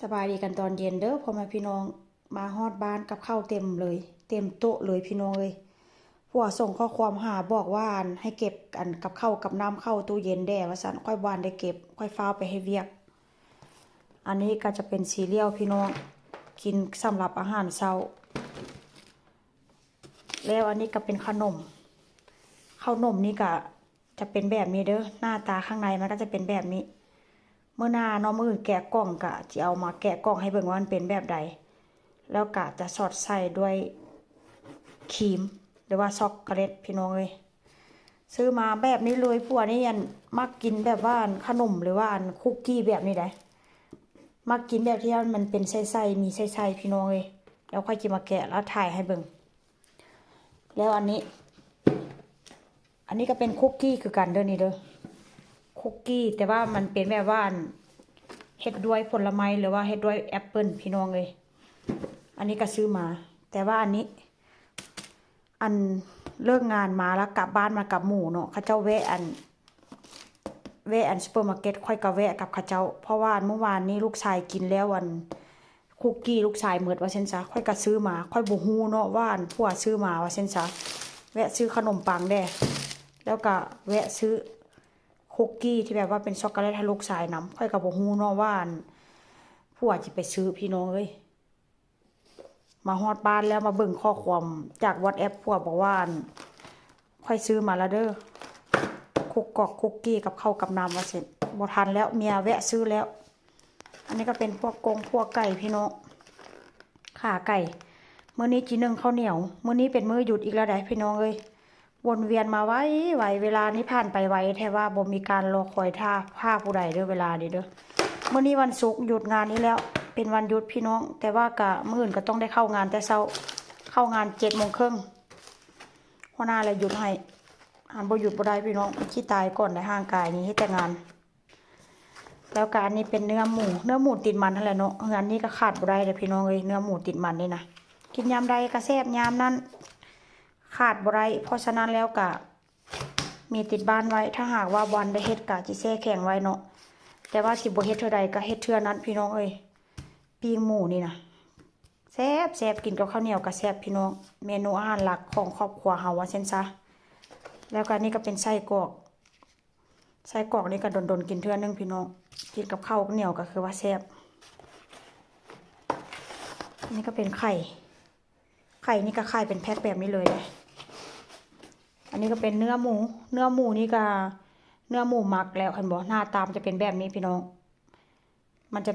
สบายดีกันตอนเย็นเด้อพ่อแม่พี่น้องมาฮอดบ้านกับข้าวเต็มเลยเต็มโต๊ะเลยพี่น้องเลยผัวส่งข้อความหาบอกว่าให้เก็บกันกับข้าวกับน้ำเข้าตู้เย็นแด่ว่าซั่นค่อยบานได้เก็บค่อยฟ้าวไปให้เวียกอันนี้ก็จะเป็นซีเรียลพี่น้องกินสำหรับอาหารเช้าแล้วอันนี้ก็เป็นขนมนี่ก็จะเป็นแบบนี้เด้อหน้าตาข้างในมันก็จะเป็นแบบนี้เมื่อหน้าน้องมือแกะกล่องกะจะเอามาแกะกล่องให้เบิ่งว่ามันเป็นแบบใดแล้วกะจะสอดใส่ด้วยครีมหรือว่าช็อกโกแลตพี่น้องเลยซื้อมาแบบนี้เลยพวกนี้ยันมักกินแบบว่าขนมหรือว่าคุกกี้แบบนี้ได้มักกินแบบที่มันเป็นไส้ๆมีไส้ๆพี่น้องเลยแล้วค่อยกินมาแกะแล้วถ่ายให้เบิ่งแล้วอันนี้ก็เป็นคุกกี้คือกันเด้อนี่เด้อคุกกี้แต่ว่ามันเป็นแบบว่าเฮ็ดด้วยผลไม้หรือว่าเฮ็ดด้วยแอปเปิลพี่น้องเลยอันนี้ก็ซื้อมาแต่ว่าอันเลิกงานมาแล้วกลับบ้านมากับหมู่เนาะเขาเจ้าแวะซุปเปอร์มาร์เก็ตค่อยก็แวะกับเขาเจ้าเพราะว่าเมื่อวานนี้ลูกชายกินแล้วคุกกี้ลูกชายหมดว่าเช่นซะค่อยก็ซื้อมาค่อยบ่ฮู้เนาะว่าผัวซื้อมาว่าเช่นซะแวะซื้อขนมปังแด่แล้วก็แวะซื้อคุกกี้ที่แบบว่าเป็นช็อกโกแลตให้ลูกชายนำค่อยก็บ่ฮู้เนาะว่าผัวสิไปซื้อพี่น้องเอ้ยมาฮอดบ้านแล้วมาเบิ่งข้อความจาก WhatsApp ผัวบอกว่าค่อยซื้อมาแล้วเด้อคุกกี้กับข้าวกับน้ำว่าเสร็จบ่ทันแล้วเมียแวะซื้อแล้วอันนี้ก็เป็นพวกไก่พี่น้องขาไก่มื้อนี้จีนึ่งข้าวเหนียวมื้อนี้เป็นมื้อหยุดอีกแล้วได้พี่น้องเอ้ยวนเวียนมาไว้เวลานี้ผ่านไปไวแท้ว่าบ่มีการรอคอยท่าผู้ใดเด้อเวลานี้เด้อมื้อนี้วันศุกร์หยุดงานนี้แล้วเป็นวันหยุดพี่น้องแต่ว่ากะมื้ออื่นก็ต้องได้เข้างานแต่เช้าเข้างาน7:30น.หัวหน้าเลยหยุดให้บ่หยุดบ่ได้พี่น้องขี้ตายก่อนในห่างกายนี้ให้แต่งานแล้วการนี้เป็นเนื้อหมูติดมันนั่นแหละเนาะงานนี้ก็ขาดบ่ได้เลยพี่น้องเอ้ยเนื้อหมูติดมันนี่นะกินยามใดก็แซ่บยามนั้นขาดบ่ได้เพราะฉะนั้นแล้วก็มีติดบ้านไว้ถ้าหากว่าวันได้เฮ็ดก็สิแช่แข็งไว้เนาะแต่ว่าสิบ่เฮ็ดเท่าใดก็เฮ็ดเทื่อนั้นพี่น้องเอ้ยปิ้งหมูนี่นะแซ่บกินกับข้าวเหนียวก็แซ่บพี่น้องเมนูอาหารหลักของครอบครัวเฮาว่าเช่นซะแล้วก็นี่ก็เป็นไส้กรอกนี่ก็ดนกินเทื่อนึงพี่น้องกินกับข้าวเหนียวก็คือว่าแซ่บนี่ก็เป็นไข่นี่ก็ไข่เป็นแพ็คแบบนี้เลยนะอันนี้ก็เป็นเนื้อหมูนี่ก็เนื้อหมูหมักแล้วคันบอกหน้าตามจะเป็นแบบนี้พี่น้องมันจะ